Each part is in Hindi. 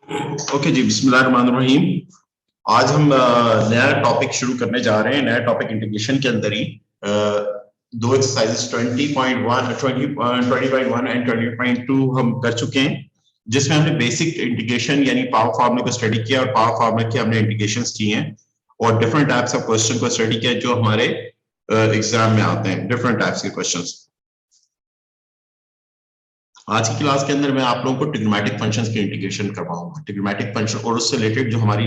ओके जी, बिस्मिल्लाहिर्रहमानिर्रहीम। आज हम नया टॉपिक शुरू करने जा रहे हैं। नया टॉपिक इंटीग्रेशन के अंदर ही दो एक्सरसाइजेस 20.1 20.1 एंड 20.2 हम कर चुके हैं, जिसमें हमने बेसिक इंटीग्रेशन यानी पावर फार्मूले को स्टडी किया और पावर फार्मूले के हमने इंटीग्रेशंस किए हैं और डिफरेंट टाइप्स ऑफ क्वेश्चन को स्टडी किया जो हमारे एग्जाम में आते हैं, डिफरेंट टाइप्स के क्वेश्चंस। आज की क्लास के अंदर मैं आप लोगों को ट्रिग्नोमेट्रिक फंक्शंस की इंटीग्रेशन करवाऊंगा। ट्रिग्नोमेट्रिक फंक्शन और उससे रिलेटेड जो हमारी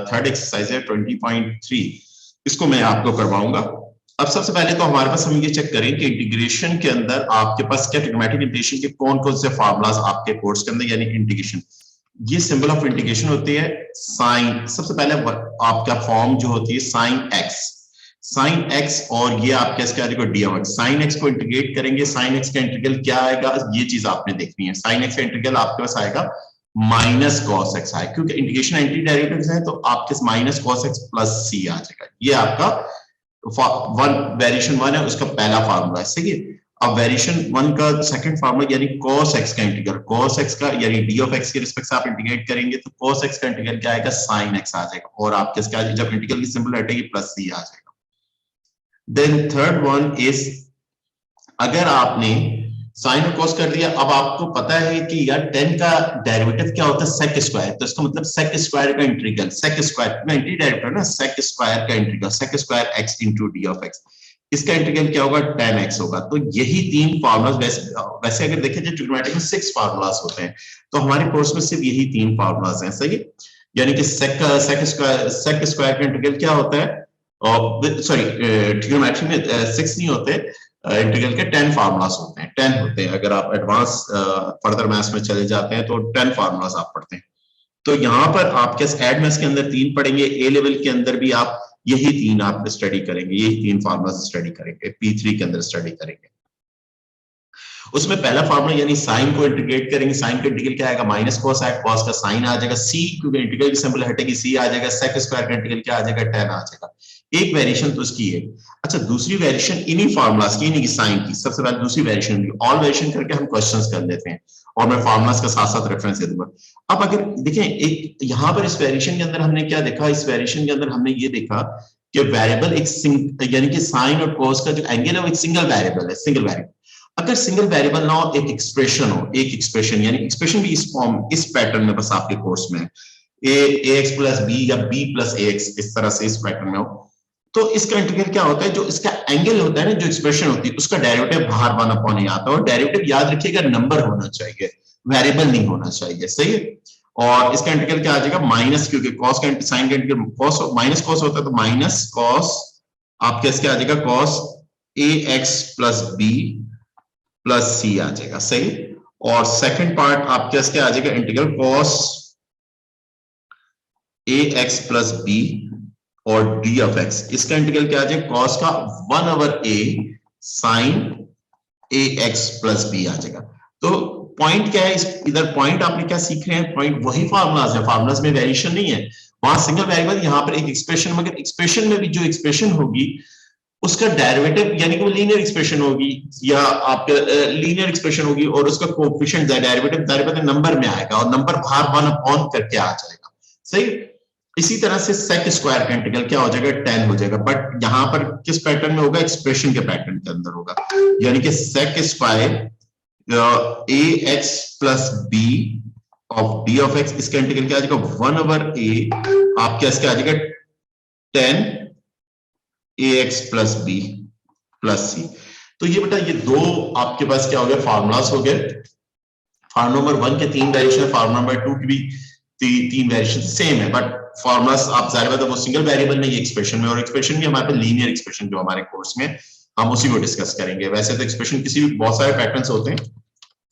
थर्ड एक्सरसाइज है 20.3, इसको मैं आपको करवाऊंगा। अब सबसे पहले तो हमारे पास हम ये चेक करें कि इंटीग्रेशन के अंदर आपके पास क्या ट्रिग्नोमेट्रिक इंटीग्रेशन के कौन कौन से फार्मूलाज आपके कोर्स के अंदर, यानी इंटीग्रेशन ये सिंबल ऑफ इंटीग्रेशन होती है साइन। सबसे पहले आपका फॉर्म जो होती है साइन एक्स, साइन एक्स और ये आपके इसके आगे D of x. Sine x को इंटीग्रेट करेंगे, साइन एक्स का इंटीग्रल क्या आएगा ये चीज आपने देखनी है। साइन एक्स का इंटीग्रल आपके पास आएगा माइनस कॉस एक्स आएगा, क्योंकि इंटीग्रेशन एंटी डेरिवेटिव्स है तो आपके minus cos x plus c आ जाएगा। ये आपका वेरिएशन वन है, उसका पहला फार्मूला है, सही है। अब वेरिएशन वन का सेकंड फार्मूला यानी cos x का इंटीग्रल, cos x का यानी d ऑफ x के रिस्पेक्ट से आप इंटीग्रेट करेंगे तो cos x का इंटीग्रल क्या आएगा, sin x आ जाएगा और आपके इसका जब इंटीग्रल की सिंबल हटेगी प्लस c आ जाएगा। देन थर्ड वन इज, अगर आपने साइन और कॉस कर दिया, अब आपको पता है कि यार 10 का डेरिवेटिव क्या होता है, सेक स्क्वायर, तो इसका मतलब सेक स्क्वायर का इंटीग्रल, सेक स्क्वायर में एंटी डेरिवेटिव ना, सेक स्क्वायर का integral, sec square x into d of x, इसका इंटीग्रल क्या होगा, tan x होगा। तो यही तीन फार्मूलाज, वैसे अगर देखें तो ट्रिग्नोमेट्रिक में 6 फार्मूलाज होते हैं, तो हमारे कोर्स में सिर्फ यही तीन फार्मूलाज हैं, सही है। यानी कि सेक स्क्वायर का इंटीग्रल क्या होता है, सॉरी ट्रिग्नोमेट्री में 6 नहीं होते, इंटीग्रल के 10 फार्मूलास होते हैं, 10 होते हैं। अगर आप एडवांस फर्दर मैथ्स में चले जाते हैं तो 10 फार्मूलास आप पढ़ते हैं। तो यहाँ पर आपके एड मैथ्स के अंदर 3 पढ़ेंगे, ए लेवल के अंदर भी आप यही 3 आप स्टडी करेंगे, यही 3 फार्मूलास स्टडी करेंगे, P3 के अंदर स्टडी करेंगे। उसमें पहला फार्मूला यानी साइन को इंटीग्रेट करेंगे, साइन का इंटीग्रल क्या आएगा, माइनस कॉस आएगा, कॉस का साइन आ जाएगा, सी क्योंकि इंटीग्रल की सिंबल हटेगी सी आ जाएगा, सेक स्क्वायर का इंटीग्रल क्या आ जाएगा, tan आ जाएगा। एक वेरिएशन तो इसकी है। अच्छा, दूसरी वेरिएशन इन्हीं फार्मूलास की, नहीं की साइन की, सबसे पहले दूसरी वेरिएशन, ऑल वेरिएशन करके हम क्वेश्चंस कर लेते हैं और मैं फार्मूलास का साथ साथ रेफरेंस दे दूंगा। अब अगर देखें एक यहाँ पर इस वेरिएशन के अंदर हमने क्या देखा, इस वेरिएशन के अंदर हमने ये देखा कि वेरिएबल एक यानी कि साइन और कॉस का जो एंगल है वो एक सिंगल वेरिएबल है, सिंगल वेरिएबल। अगर सिंगल वेरिएबल ना हो, एक एक्सप्रेशन हो, एक एक्सप्रेशन यानी एक्सप्रेशन भी इस फॉर्म, इस पैटर्न में बस आपके कोर्स में ax प्लस बी या b प्लस ax, इस तरह से इस पैटर्न में हो, तो इसका इंटीग्रल क्या होता है, जो इसका एंगल होता है ना, जो एक्सप्रेशन होती है उसका डेरिवेटिव बाहर 1 अपॉन आता है, और डेरिवेटिव याद रखिएगा नंबर होना चाहिए, वेरिएबल नहीं होना चाहिए, सही है। और इसका इंटीग्रल क्या आ जाएगा, माइनस, क्योंकि कॉस का साइन का इंटीग्रल कॉस माइनस कॉस होता है तो माइनस कॉस आपके इसके आ जाएगा cos ax plus b plus c आ जाएगा, सही। और सेकंड पार्ट आपके इसके आ जाएगा integral cos ax plus b और d ऑफ x, इसका इंटीग्रल क्या आ जाएगा, cos का 1/a sin ax plus b आ जाएगा। तो पॉइंट क्या है, इधर पॉइंट आपने क्या सीख रहे हैं, पॉइंट वही फार्मूलाज है, फार्मूलाज में वेरिएशन नहीं है, वहां सिंगल वेरिएबल, यहाँ पर एक एक्सप्रेशन, मगर एक्सप्रेशन में भी जो एक्सप्रेशन होगी उसका डेरिवेटिव यानी कि वो लीनियर एक्सप्रेशन होगी या आपके लीनियर एक्सप्रेशन होगी और उसका कोएफिशिएंट डेरिवेटिव नंबर में आएगा और नंबर बाहर 1 अपॉन करके आ जाएगा, सही। इसी तरह से सेक स्क्वायर का इंटीग्रल क्या हो जाएगा, tan हो जाएगा, बट यहां पर किस पैटर्न में होगा, एक्सप्रेशन के पैटर्न के अंदर होगा, यानी कि sec square ax plus b of d of x, इसका इंटीग्रल क्या आ जाएगा 1/a आपके इसके आ जाएगा tan ax plus b plus c। तो ये बेटा ये दो आपके पास क्या हो गया, फार्मूलास हो गए। फार्मूला नंबर 1 के 3 वेरिएशन है, फार्मूला नंबर 2 की भी 3 वेरिएशन सेम है, बट फार्मूलास आप जाहिर बात है वो सिंगल वेरिएबल में, ये एक्सप्रेशन में, और एक्सप्रेशन भी हमारे पास लीनियर एक्सप्रेशन जो हमारे कोर्स में हम उसी को डिस्कस करेंगे। वैसे तो एक्सप्रेशन किसी भी बहुत सारे पैटर्न्स होते हैं,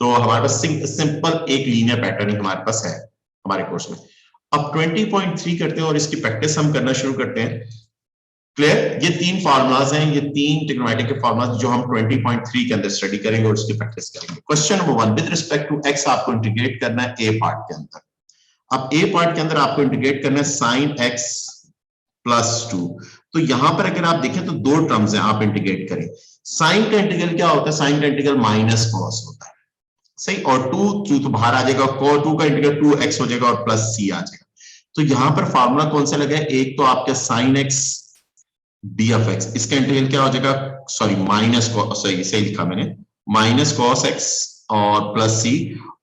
तो हमारे पास सिंपल एक लीनियर पैटर्न ही हमारे पास है हमारे कोर्स में। अब 20.3 करते हैं और इसकी प्रैक्टिस हम करना शुरू करते हैं। क्लियर, ये 3 फार्मूलाज हैं, ये 3 ट्रिग्नोमेट्रिक के फार्मूलाज जो हम 20.3 के अंदर स्टडी करेंगे और उसकी प्रैक्टिस करेंगे। Question number 1, with respect to x आपको इंटीग्रेट करना है a पार्ट के अंदर। अब a पार्ट के अंदर आपको इंटीग्रेट करना है sin x प्लस 2। तो यहां पर अगर आप देखें तो 2 टर्म्स हैं, आप इंटीग्रेट करें। साइन का इंटीग्रल क्या होता है, साइन का इंटीग्रल माइनस कॉस होता है, सही, और टू तो बाहर आ जाएगा, cos 2 का इंटीग्रल 2x हो जाएगा और प्लस c आ जाएगा। तो यहां पर फार्मूला कौन सा लगा है, एक तो आपके sin x D of x, इसका इंटीग्रल क्या हो जाएगा, सॉरी माइनस, सही सही लिखा मैंने, माइनस कॉस एक्स और प्लस सी,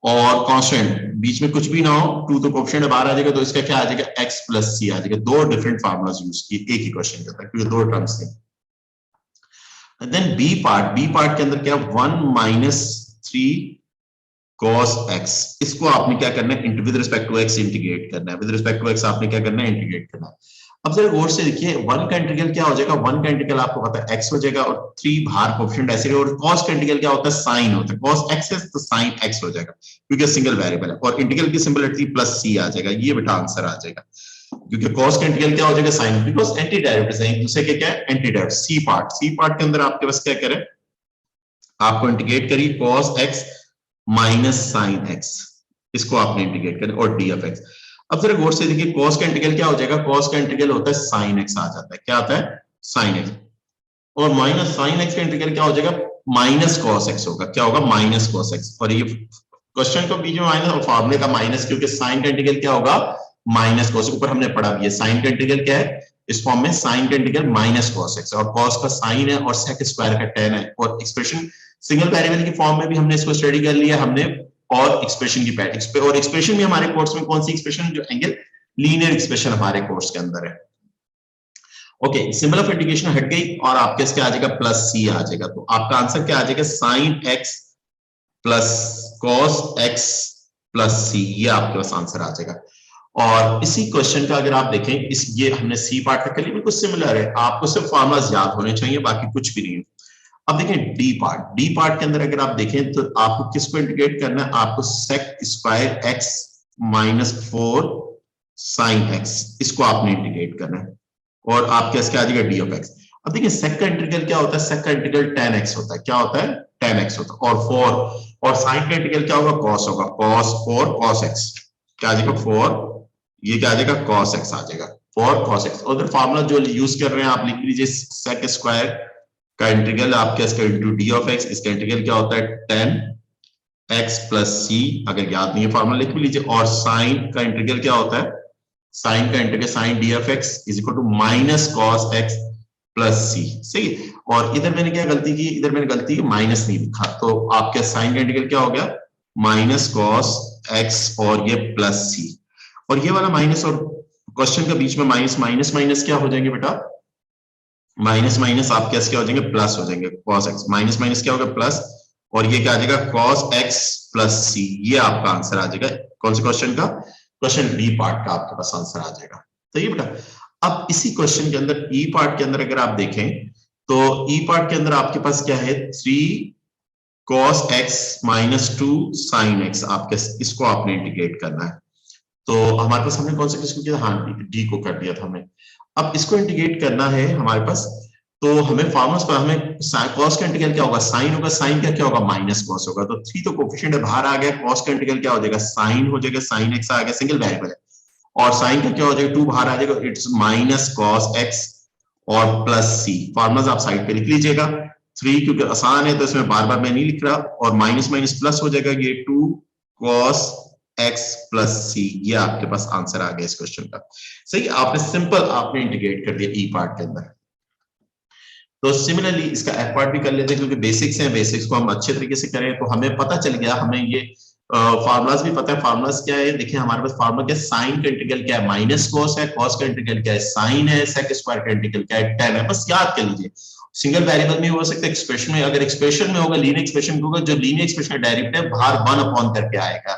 और कांस्टेंट बीच में कुछ भी ना हो, टू तो कोएफिशिएंट बाहर आ जाएगा, तो इसका क्या आ जाएगा, एक्स प्लस सी आ जाएगा। दो डिफरेंट फार्मूलाज यूज किए एक ही क्वेश्चन के अंदर, क्योंकि दो टर्म्स थे। देन बी पार्ट के अंदर क्या, 1 - 3 cos x, इसको आपने क्या करना है, with respect to x integrate करना है, विद रिस्पेक्ट टू x आपने क्या करना है, इंटीग्रेट करना है। अब जरा गौर से देखिए, 1 का इंटीग्रल क्या हो जाएगा, 1 का इंटीग्रल आपको पता है x हो जाएगा, और 3 बाहर कोएफिशिएंट ऐसे रहे, और cos का इंटीग्रल क्या होता है, sin होता है, cos x है तो sin x हो जाएगा, क्योंकि सिंगल वेरिएबल है, और इंटीग्रल की सिंबल रहती है प्लस c आ जाएगा, ये बेटा आंसर आ जाएगा, क्योंकि cos का इंटीग्रल क्या हो जाएगा, sin, बिकॉज एंटी डेरिवेटिव्स हैं एक दूसरे के, क्या है, एंटी डेरिवेटिव। सी पार्ट के अंदर आपके पास क्या करें, आपको इंटीग्रेट करिए cos x minus sign x, इसको आपने इंटीग्रेट करें, और डी ऑफ एक्स। अब जरा गौर से देखिए, cos का इंटीग्रल क्या हो जाएगा, cos का इंटीग्रल होता है sin x आ जाता है, क्या आता है, sin x, और माइनस sin x का इंटीग्रल क्या हो जाएगा, माइनस cos x होगा, क्या होगा, माइनस cos x, और ये क्वेश्चन को बीच में माइनस और फॉर्मूले का माइनस, क्योंकि sin का इंटीग्रल क्या होगा, माइनस cos, ऊपर हमने पढ़ा भी है, sin का इंटीग्रल क्या है, इस फॉर्म में sin का इंटीग्रल माइनस cos x, और cos का sin है और sec स्क्वायर का tan है, और एक्सप्रेशन सिंगल वेरिएबल की फॉर्म में भी हमने इसको स्टडी कर लिया हमने, और एक्सप्रेशन की पैट, और एक्सप्रेशन भी हमारे कोर्स में कौन सी एक्सप्रेशन, जो एंगल लीनियर एक्सप्रेशन हमारे कोर्स के अंदर है। ओके, सिंबल ऑफ इंटीग्रेशन हट गई, और आपके इसके आ जाएगा प्लस सी आ जाएगा, तो आपका आंसर क्या आ जाएगा, sine x plus cos x plus c, ये आपके पास आंसर आ जाएगा। और इसी क्वेश्चन का अगर आप देखें, इस ये हमने सी पार्ट तक कर लिया, बिल्कुल सिमिलर है, आपको सिर्फ फॉर्मूलाज याद होने चाहिए, बाकी कुछ भी नहीं। अब देखें डी पार्ट के अंदर अगर आप देखें, तो आपको किसको इंटीग्रेट करना है, आपको sec square x minus 4 sine x, इसको आपने इंटीग्रेट करना है, और आपके इसके आ जाएगा डी ऑफ एक्स। अब देखिए सेक का इंटीग्रल क्या होता है, सेक का इंटीग्रल tan x होता है, क्या होता है, tan x होता है, और 4, और साइन का इंटीग्रल क्या होगा, cos होगा, cos 4 cos x, क्या आ जाएगा 4, ये क्या आ जाएगा, cos x आ जाएगा, 4 cos x। और फार्मूला जो यूज कर रहे हैं आप लिख लीजिए, सेक स्क्वायर का इंटीग्रल आपके इसका इनटू डी ऑफ एक्स, इसका इंटीग्रल क्या होता है, tan x प्लस सी, अगर याद नहीं है फार्मूला लिख भी लीजिए, और साइन का इंटीग्रल क्या होता है, साइन का integral sine d of x is equal to minus cos x plus c, सही। और इधर मैंने क्या गलती की, इधर मैंने गलती की, माइनस नहीं लिखा, तो आपके साइन का इंटीग्रल क्या हो गया, माइनस कॉस एक्स और ये प्लस सी, और ये वाला माइनस और क्वेश्चन के बीच में माइनस माइनस माइनस क्या हो जाएंगे बेटा, माइनस माइनस आपके क्या हो जाएंगे, प्लस हो जाएंगे, cos x माइनस माइनस क्या होगा, प्लस, और ये क्या आ जाएगा, cos x प्लस सी, ये आपका आंसर आ जाएगा, कौन से क्वेश्चन का, क्वेश्चन डी पार्ट का आपके पास आंसर आ जाएगा। तो ये बेटा, अब इसी क्वेश्चन के अंदर ई पार्ट के अंदर अगर आप देखें, तो ई पार्ट के अंदर आपके पास क्या है, 3 cos x minus 2 sin x, आपके इसको आपने इंटीग्रेट करना है। तो हमारे पास हमने कौन सा किसको किया, हाँ डी को कर दिया था हमने। अब इसको इंटीग्रेट करना है हमारे पास, तो हमें फॉर्मूला पर हमें cos का इंटीग्रल क्या होगा, साइन होगा, साइन का क्या होगा, माइनस cos होगा, तो 3 तो कोएफिशिएंट है बाहर आ गया, cos का इंटीग्रल क्या हो जाएगा, साइन हो जाएगा, साइन x आ गया, सिंगल वेरिएबल है, और साइन का क्या हो जाएगा, 2 बाहर आ जाएगा, इट्स माइनस cos x और प्लस सी, फॉर्मूलाज आप साइड पे लिख लीजिएगा। 3 क्योंकि आसान है तो इसमें बार बार मैं नहीं लिख रहा, और माइनस माइनस प्लस हो जाएगा, ये 2 cos x प्लस सी, ये आपके पास आंसर आ गया इस क्वेश्चन का, सही। आपने सिंपल आपने इंटीग्रेट कर दिया ई पार्ट के अंदर। तो सिमिलरली इसका एफ पार्ट भी कर लेते हैं, क्योंकि बेसिक्स हैं, बेसिक्स को हम अच्छे तरीके से करें तो हमें पता चल गया, हमें ये फार्मूलाज भी पता है, फार्मूलाज क्या है, देखिए हमारे पास फार्मूला क्या है, साइन का इंटीग्रल क्या है, माइनस cos है, cos का इंटीग्रल क्या है, साइन है, सेक स्क्वायर का इंटीग्रल क्या है, tan है, बस याद कर लीजिए। सिंगल वेरिएबल में हो सकता है, एक्सप्रेशन में, अगर एक्सप्रेशन में होगा, लीनियर एक्सप्रेशन में होगा, जो लीनियर एक्सप्रेशन का डेरिवेटिव बाहर 1 अपॉन करके आएगा,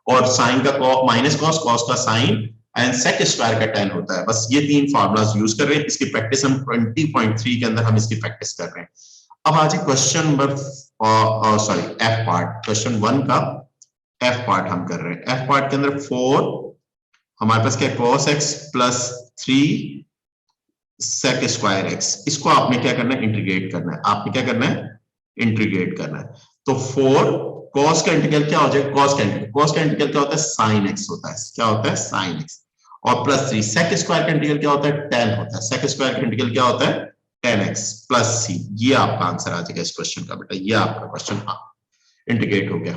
और साइन का माइनस cos, cos का साइन, एंड सेक स्क्वायर का tan होता है, बस ये 3 फार्मूलाज यूज कर रहे हैं। इसकी प्रैक्टिस हम 20.3 के अंदर हम इसकी प्रैक्टिस कर रहे हैं। अब आज question number sorry F part, question 1 का एफ पार्ट हम कर रहे हैं। एफ पार्ट के अंदर 4 हमारे पास क्या है, cos x plus 3 sec square x, इसको आपने क्या करना है, इंटीग्रेट करना है, आपने क्या करना है, इंटीग्रेट करना है। तो 4 cos का इंटीग्रल क्या हो जाएगा, cos का इंटीग्रल क्या होता है, sin x होता है, क्या होता है, sin x, और प्लस 3 सेक स्क्वायर का इंटीग्रल क्या होता है, tan होता है, सेक स्क्वायर का इंटीग्रल क्या होता है, tan x प्लस c, ये आपका आंसर आ जाएगा इस क्वेश्चन का बेटा, ये आपका क्वेश्चन इंटीग्रेट हो गया।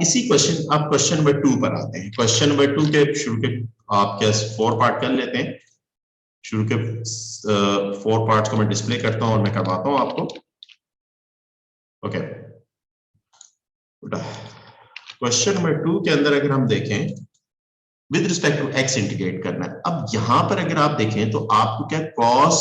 इसी क्वेश्चन आप क्वेश्चन नंबर 2 पर आते हैं। क्वेश्चन नंबर 2 के शुरू के आप क्या 4 पार्ट कर लेते हैं। शुरू के 4 पार्ट्स को मैं डिस्प्ले करता हूं और मैं करवाता हूं आपको। ओके, क्वेश्चन नंबर 2 के अंदर अगर हम देखें with respect to x integrate करना है। अब यहां पर अगर आप देखें तो आपको क्या cos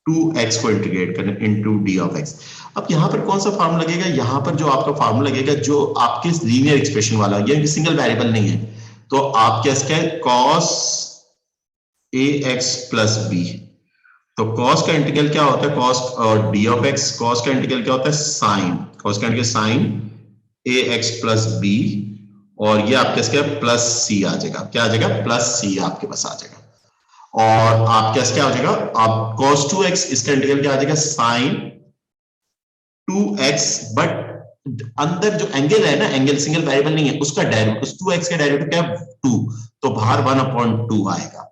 2x को इंटीग्रेट करना है इनटू d ऑफ x। अब यहां पर कौन सा फार्मूला लगेगा, यहां पर जो आपका फार्मूला लगेगा जो आपके लीनियर एक्सप्रेशन वाला, यानी सिंगल वेरिएबल नहीं है, तो आप क्या है cos ax प्लस b। तो cos का इंटीग्रल क्या होता है, cos और d ऑफ x, cos का इंटीग्रल क्या होता है sin, cos का integral sin ax plus b, और ये आपके क्या प्लस c आ जाएगा। क्या आ जाएगा, प्लस c आपके पास आ जाएगा। और आप क्या हो जाएगा, आप cos 2x, इसका इंटीग्रल क्या आ जाएगा sin 2x, बट अंदर जो एंगल है ना, एंगल सिंगल वेरिएबल नहीं है, उसका डेरिवेटिव, उस 2x का डेरिवेटिव क्या है 2, तो बाहर 1/2 आएगा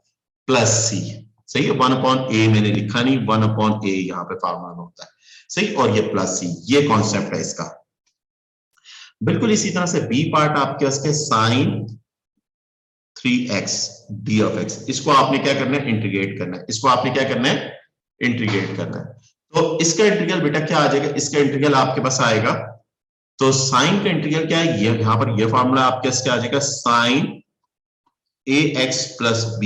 प्लस c। सही है, 1/a मैंने लिखा नहीं, 1/a यहां पे फार्मूला में होता है। सही, और ये प्लस c, ये कॉन्सेप्ट है इसका। बिल्कुल इसी तरह से b पार्ट आपके इसके sin 3x d of x, इसको आपने क्या करना है, इंटीग्रेट करना है। इसको आपने क्या करना है, इंटीग्रेट करना है। तो इसका इंटीग्रल बेटा क्या आ जाएगा, इसका इंटीग्रल आपके पास आएगा, तो साइन का इंटीग्रल क्या है, ये यहां पर ये फार्मूला आपके क्या आ जाएगा, साइन ax प्लस b,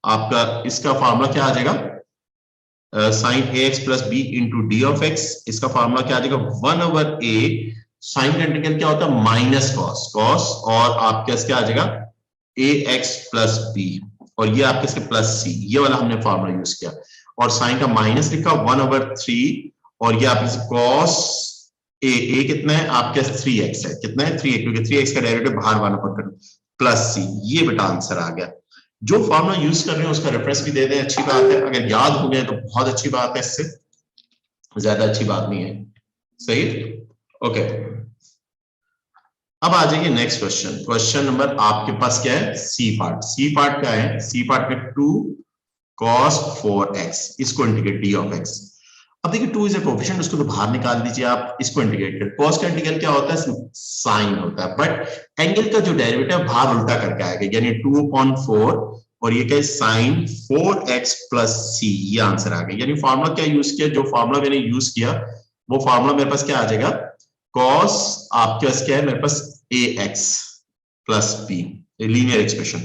आपका इसका फार्मूला क्या आ जाएगा, sine ax plus b into d of x, इसका फार्मूला क्या आ जाएगा 1/a। साइन का इंटीग्रल क्या होता है, माइनस cos, और आपके क्या आ जाएगा ax प्लस b, और ये आपके प्लस c, ये वाला हमने फार्मूला यूज किया, और साइन का माइनस लिखा 1/3, और ये आपके cos a कितना है आपके 3x है, कितना है 3x, क्योंकि 3x का डेरिवेटिव बाहर 1/, प्लस c, ये बेटा आंसर आ गया। जो फार्मूला यूज कर रहे हैं उसका रेफरेंस भी दे दें, अच्छी बात है, अगर याद हो गए तो बहुत अच्छी बात है, इससे ज्यादा अच्छी बात नहीं है। सही, ओके। अब आ जाइए नेक्स्ट क्वेश्चन। क्वेश्चन नंबर आपके पास क्या है, सी पार्ट। सी पार्ट क्या है, सी पार्ट में 2 cos 4x, इसको इंटीग्रेट d ऑफ x। अब देखिए 2 इज ए कोएफिशिएंट, उसको तो बाहर निकाल दीजिए आप, इसको इंटीग्रेट कर। cos का इंटीग्रल क्या होता है, साइन होता है, बट एंगल का जो डेरिवेटिव बाहर उल्टा करके आएगा, यानी 2/4, और ये क्या है साइन 4x प्लस c, ये आंसर आ गया। यानी फार्मूला क्या यूज किया, जो फार्मूला मैंने यूज किया वो फार्मूला मेरे पास क्या आ जाएगा, cos आपके पास क्या है मेरे पास ax plus b, linear expression.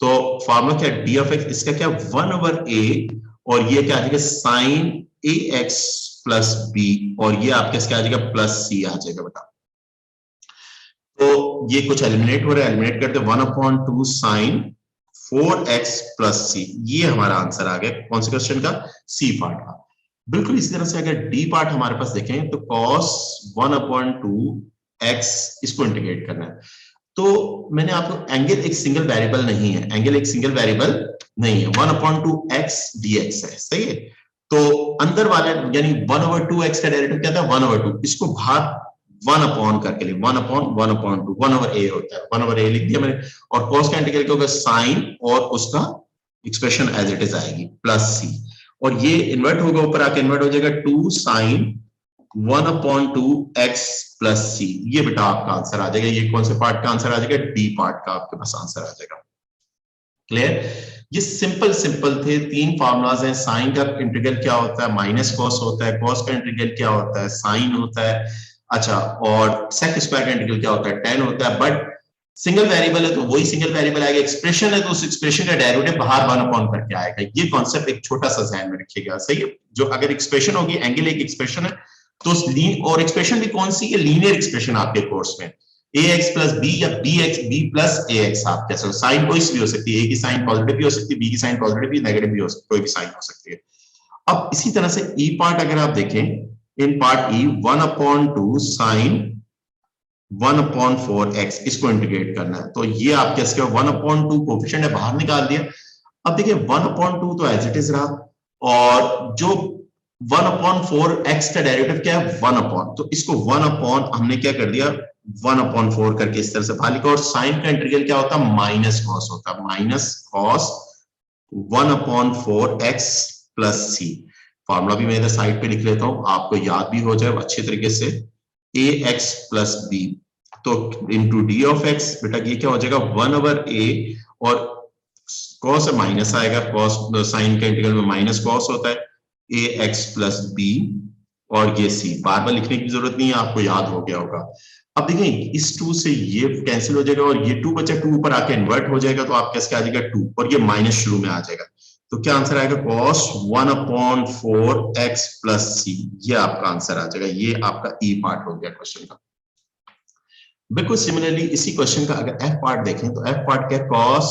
तो फार्मूला क्या, डी ऑफ एक्स, इसका क्या 1/a, और ये क्या आ जाएगा साइन ax प्लस b, और ये आपके क्या आ जाएगा प्लस c आ जाएगा बेटा। तो ये कुछ एलिमिनेट हो रहा है, एलिमिनेट करते 1/2 साइन 4x प्लस c, ये हमारा आंसर आ गया कौन से क्वेश्चन का, सी पार्ट का। बिल्कुल इसी तरह से अगर डी पार्ट हमारे पास देखें तो cos 1/2x, इसको इंटीग्रेट करना है। तो मैंने आपको, एंगल एक सिंगल वेरिएबल नहीं है, एंगल एक सिंगल वेरिएबल नहीं है, 1/2x dx है। सही है, तो अंदर वाले यानी 1/2x का डेरिवेटिव क्या था 1/2, इसको बाहर 1 करके लिए 1/1/2, 1/a होता है, 1/a लिख दिया मैंने, और cos का इंटीग्रल क्या होगा साइन, और उसका एक्सप्रेशन एज इट इज आएगी प्लस c, और ये इन्वर्ट होगा, ऊपर आके इन्वर्ट हो जाएगा 2 साइन 1/2x प्लस c, ये बेटा आपका आंसर आ जाएगा। ये कौन से पार्ट का आंसर आ जाएगा, डी पार्ट का आपके पास आंसर आ जाएगा। क्लियर, ये सिंपल सिंपल थे, 3 फार्मूलाज हैं। साइन का इंटीग्रल क्या होता है, माइनस कॉस होता है, कॉस का इंटीग्रल क्या होता है, साइन होता है, अच्छा, और सेक स्क्वायर का इंटीग्रल क्या होता है, tan होता है। बट सिंगल वेरिएबल है तो वही सिंगल वेरिएबल आएगा, एक्सप्रेशन है तो उस एक्सप्रेशन का डेरिवेटिव बाहर 1 करके आएगा। ये कॉन्सेप्ट एक छोटा सा ध्यान में रखिएगा। सही है, जो अगर एक्सप्रेशन होगी, एंगल एक एक्सप्रेशन है, तो और एक्सप्रेशन भी कौन सी है, लीनियर एक्सप्रेशन आपके कोर्स में ax प्लस b या b प्लस ax, आप कैसे साइन कोई भी हो सकती है, a की साइन पॉजिटिव भी हो सकती है, b की साइन पॉजिटिव भी, नेगेटिव भी हो सकती है, कोई भी साइन हो सकती है। अब इसी तरह से e पार्ट अगर आप देखें, in part e 1/2 sign 1/4x, इसको इंटीग्रेट करना है, तो ये आपके 1/2 कोएफिशिएंट है, बाहर निकाल दिया। अब देखिए 1/2 तो एज इट इज रहा, और जो 1/4x का डेरिवेटिव क्या है 1/, तो इसको 1/ हमने क्या कर दिया 1/4 करके इस तरह से बाहर लिखा, और साइन का इंटीग्रल क्या होता है माइनस कॉस होता है, minus cos 1/4x plus c। Formula भी मैं इधर साइड पे लिख लेता हूं, आपको याद भी हो जाए अच्छी तरीके से, ax प्लस b, तो इंटू डी ऑफ एक्स, बेटा ये क्या हो जाएगा 1/a, और कॉस माइनस आएगा, कॉस साइन का इंटीग्रल में माइनस कॉस होता है, ax प्लस बी, और ये c, बार बार लिखने की जरूरत नहीं है, आपको याद हो गया होगा। अब देखें इस 2 से ये कैंसिल हो जाएगा और ये 2 बचा, 2 ऊपर आके इन्वर्ट हो जाएगा, तो आप कैसे आ जाएगा 2, और ये माइनस शुरू में आ जाएगा, तो क्या आंसर आएगा cos 1/4x प्लस c, ये आपका आंसर आ जाएगा। ये आपका ई पार्ट हो गया क्वेश्चन का। बिल्कुल सिमिलरली इसी क्वेश्चन का अगर एफ पार्ट देखें तो एफ पार्ट क्या है, cos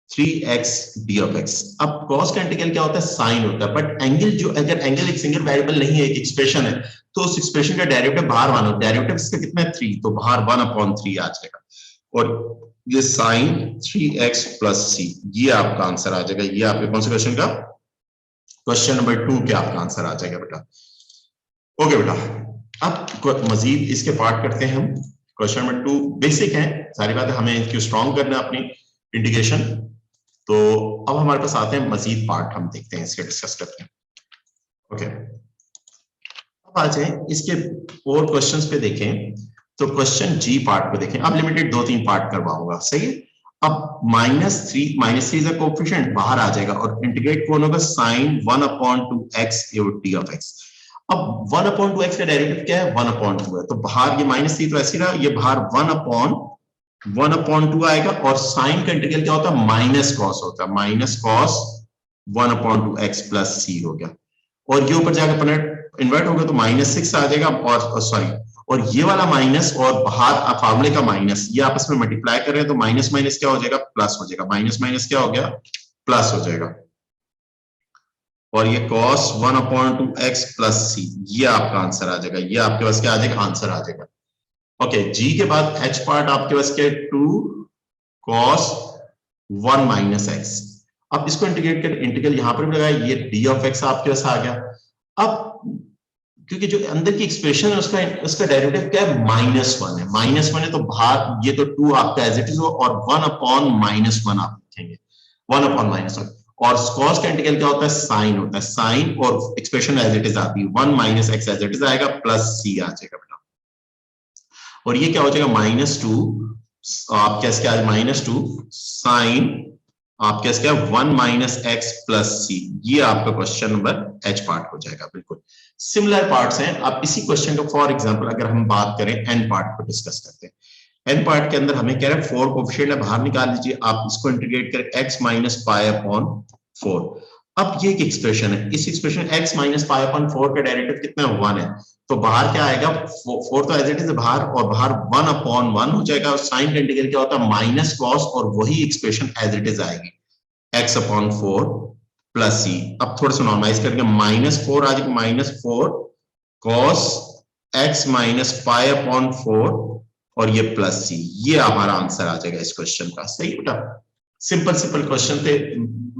3x d of x। अब cos का इंटीग्रल क्या होता है, साइन होता है, बट एंगल जो, अगर एंगल एक सिंगल वेरिएबल नहीं है, एक एक्सप्रेशन है, तो उस एक्सप्रेशन का डेरिवेटिव बाहर मानो, डेरिवेटिव इसका कितना है 3, तो बाहर 1/3 आ जाएगा, और ये साइन 3x प्लस c, ये आपका आंसर आ जाएगा। ये आपके कौन से क्वेश्चन का, क्वेश्चन नंबर 2 के आपका आंसर आ जाएगा बेटा। ओके बेटा, अब मजीद इसके पार्ट करते हैं हम। क्वेश्चन नंबर 2 बेसिक है, सारी बातें हमें क्यों स्ट्रॉन्ग करना है अपनी इंटीग्रेशन। तो अब हमारे पास आते हैं मजीद पार्ट, हम देखते हैं इसके, डिस्कस करते हैं। ओके, अब आ जाए इसके और क्वेश्चंस पे देखें, तो क्वेश्चन जी पार्ट पे देखें। अब लिमिटेड 2-3 पार्ट करवाऊंगा, सही है। अब -3 इज अ कोएफिशिएंट, बाहर आ जाएगा, और इंटीग्रेट कौन होगा, sin 1/2x d of x। अब 1/2x का डेरिवेटिव क्या है, 1/2 है, तो बाहर ये -3 तो ऐसे रहा, ये बाहर 1/2 आएगा, और साइन का इंटीग्रल क्या होता है, माइनस कॉस होता है, minus cos 1/2x plus c हो गया, और ये ऊपर जाकर पलट इन्वर्ट होगा तो -6 आ जाएगा, और सॉरी, और ये वाला माइनस और बाहर फार्मूले का माइनस, ये आपस में मल्टीप्लाई कर रहे हैं, तो माइनस माइनस क्या हो जाएगा, प्लस हो जाएगा, माइनस माइनस क्या हो गया, प्लस हो जाएगा, और ये cos 1/2x प्लस c, ये आपका आंसर आ जाएगा। ये आपके पास क्या आ जाएगा, आंसर आ जाएगा। ओके, जी के बाद h पार्ट आपके पास क्या है, 2 cos 1 माइनस x। अब इसको इंटीग्रेट कर, इंटीग्रल यहां पर भी लगाया, ये d ऑफ x आपके पास आ गया। अब क्योंकि जो अंदर की एक्सप्रेशन है उसका डेरिवेटिव क्या है, -1 है, -1 है, तो बाहर ये तो 2 आपका एज इट इज हो, और 1/-1 आप लिखेंगे, 1/-1, और cos का इंटीग्रल क्या होता है, साइन होता है, साइन, और एक्सप्रेशन एज इट इज आती है, 1 minus x as it is आएगा, प्लस c आ जाएगा बेटा, और ये क्या हो जाएगा, -2, आप कैसे क्या, -2 साइन, आप कैसे क्या, 1 माइनस x प्लस c, ये आपका क्वेश्चन नंबर h पार्ट हो जाएगा। बिल्कुल सिमिलर पार्ट्स हैं। अब इसी क्वेश्चन का फॉर एग्जांपल अगर हम बात करें n पार्ट को डिस्कस करते हैं। n पार्ट के अंदर हमें कह रहा है 4 कोएफिशिएंट है, बाहर निकाल लीजिए, आप इसको इंटीग्रेट करें x माइनस π/4। अब ये एक एक्सप्रेशन है, इस एक्सप्रेशन x माइनस π/4 का डेरिवेटिव कितना है, 1 है, तो बाहर क्या आएगा, 4 तो एज इट इज बाहर, और बाहर 1/1 हो जाएगा, और साइन का इंटीग्रल क्या होता है, माइनस कॉस, और वही एक्सप्रेशन एज इट इज आएगी, x/4 प्लस c। अब थोड़ा सा नॉर्मलाइज करके -4 आ जाएगा, -4 cos x माइनस π/4, और ये प्लस c, ये हमारा आंसर आ जाएगा इस क्वेश्चन का। सही बेटा, सिंपल क्वेश्चन थे।